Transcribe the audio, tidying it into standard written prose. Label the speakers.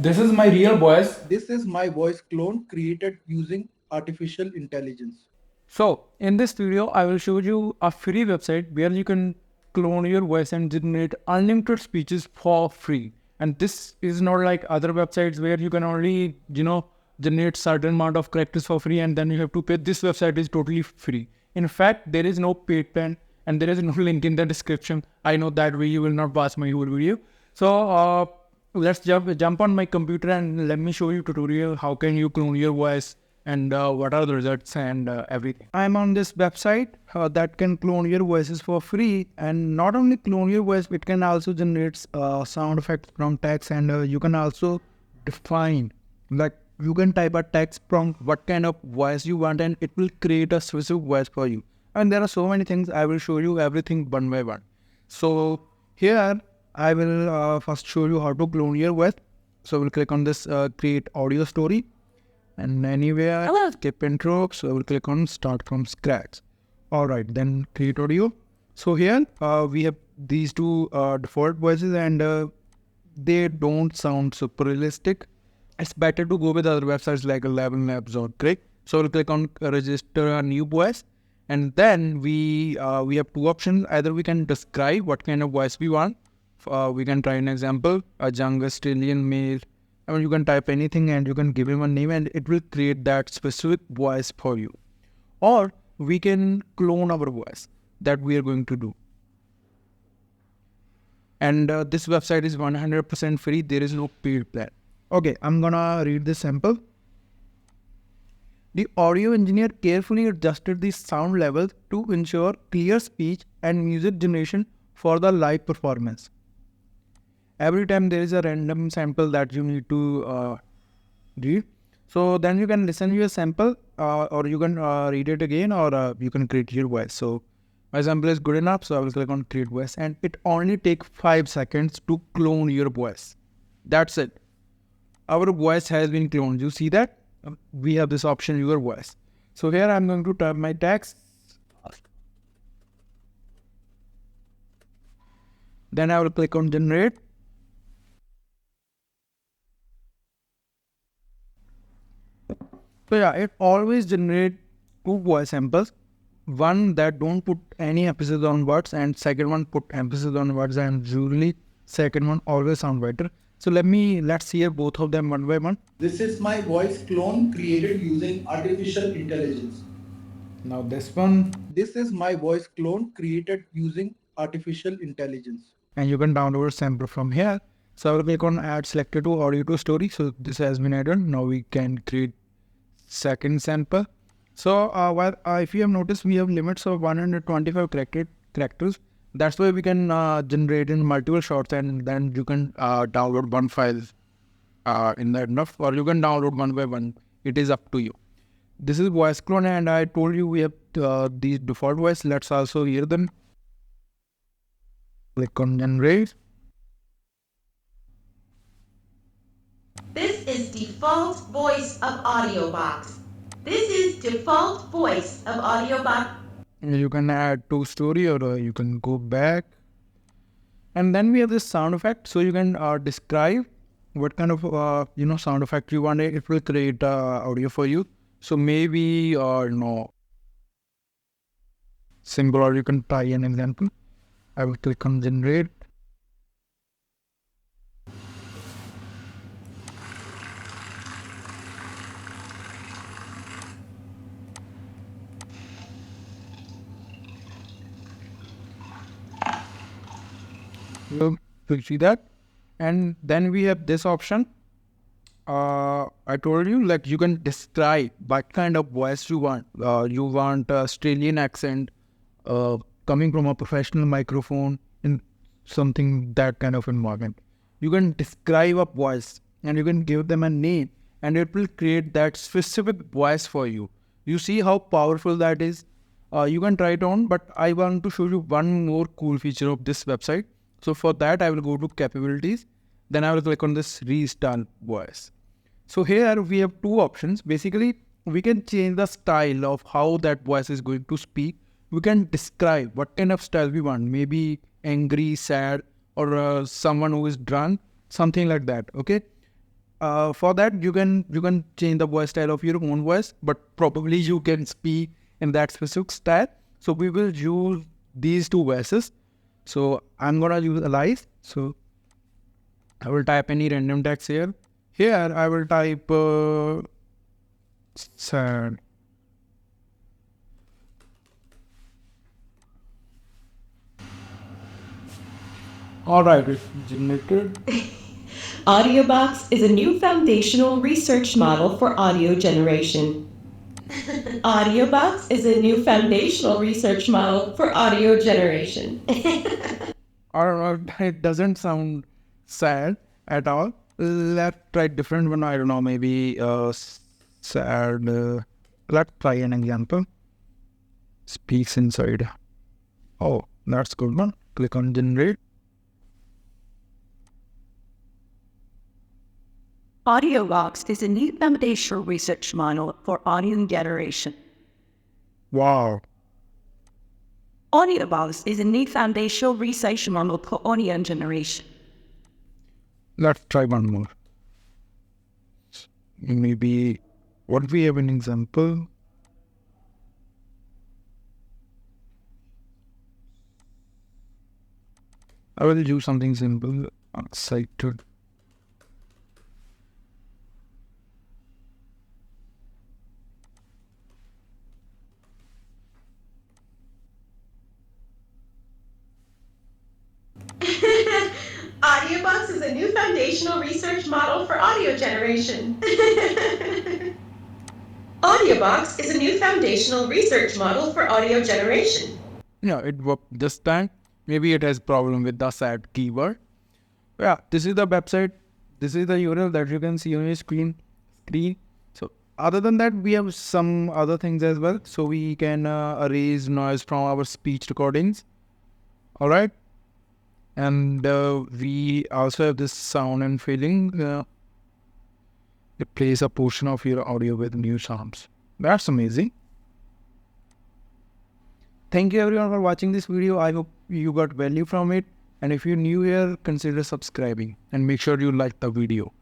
Speaker 1: This is my real voice.
Speaker 2: This is my voice clone created using artificial intelligence.
Speaker 1: So in this video, I will show you a free website where you can clone your voice and generate unlimited speeches for free. And this is not like other websites where you can only, generate certain amount of characters for free and then you have to pay. This website is totally free. In fact, there is no paid plan and there is no link in the description. I know that way you will not watch my whole video. So let's jump on my computer and let me show you tutorial how can you clone your voice and what are the results and everything. I'm on this website that can clone your voices for free, and not only clone your voice, it can also generate sound effects from text, and you can also define, like you can type a text prompt what kind of voice you want and it will create a specific voice for you. And there are so many things. I will show you everything one by one. So here I will first show you how to clone your voice. So we'll click on this create audio story, and anywhere skip intro. So I will click on start from scratch. All right, then create audio. So here we have these two default voices, and they don't sound super realistic. It's better to go with other websites like Eleven Labs or Click. So we'll click on register a new voice, and then we have two options. Either we can describe what kind of voice we want. We can try an example: a young Australian male. I mean, you can type anything and you can give him a name, and it will create that specific voice for you. Or we can clone our voice that we are going to do. And this website is 100% free. There is no paid plan. Okay, I'm gonna read this sample. The audio engineer carefully adjusted the sound levels to ensure clear speech and music generation for the live performance. Every time there is a random sample that you need to read. So then you can listen to a sample or you can read it again, or you can create your voice. So my sample is good enough, so I will click on create voice, and it only takes 5 seconds to clone your voice. That's it. Our voice has been cloned. You see that? We have this option, your voice. So here I'm going to type my text. Then I will click on generate. So yeah, it always generate two voice samples. One that don't put any emphasis on words, and second one put emphasis on words, and usually second one always sound better. So let's hear both of them one by one.
Speaker 2: This is my voice clone created using artificial intelligence.
Speaker 1: Now this one,
Speaker 2: This is my voice clone created using artificial intelligence.
Speaker 1: and you can download a sample from here. So I will click on add selected to audio to story. So this has been added. Now we can create second sample. So if you have noticed, we have limits of 125 characters. That's why we can generate in multiple shots, and then you can download one file in that enough, or you can download one by one. It is up to you. This is voice clone, and I told you we have these default voice. Let's also hear them. Click on generate.
Speaker 3: This is default voice of AudioBox. This is default voice of AudioBox.
Speaker 1: You can add to story, or you can go back. And then we have this sound effect. So you can describe what kind of sound effect you want. It will create audio for you. So maybe no symbol, or you can try an example. I will click on generate. You see that, and then we have this option. I told you, like, you can describe what kind of voice you want. You want Australian accent, coming from a professional microphone in something that kind of environment. You can describe a voice and you can give them a name, and it will create that specific voice for you. You see how powerful that is. You can try it on, but I want to show you one more cool feature of this website. So for that, I will go to capabilities. Then I will click on this restart voice. So here we have two options. Basically, we can change the style of how that voice is going to speak. We can describe what kind of style we want. Maybe angry, sad, or someone who is drunk, something like that. Okay. for that you can change the voice style of your own voice, but probably you can speak in that specific style. So we will use these two voices. So I'm gonna use Alice. So I will type any random text here. Here I will type sad. Alright, it's generated.
Speaker 4: AudioBox is a new foundational research model for audio generation. AudioBox is a new foundational research model for audio generation.
Speaker 1: Or it doesn't sound sad at all. Let's try different one. I don't know, maybe sad. Let's try an example. Speaks inside. Oh, that's good one. Click on generate.
Speaker 4: AudioBox is a new foundational research model for audio generation.
Speaker 1: Wow.
Speaker 4: AudioBox is a new foundational research model for audio generation.
Speaker 1: Let's try one more. Maybe what we have an example. I will do something simple. Excited.
Speaker 3: AudioBox is a new foundational research model for audio generation. AudioBox is a new foundational research model for audio generation.
Speaker 1: Yeah, it worked this time. Maybe it has problem with the sad keyword. Yeah, this is the website. This is the URL that you can see on your screen. So other than that, we have some other things as well. So we can erase noise from our speech recordings. All right. And we also have this sound and feeling. Replace a portion of your audio with new sounds. That's amazing. Thank you everyone for watching this video. I hope you got value from it. And if you're new here, consider subscribing and make sure you like the video.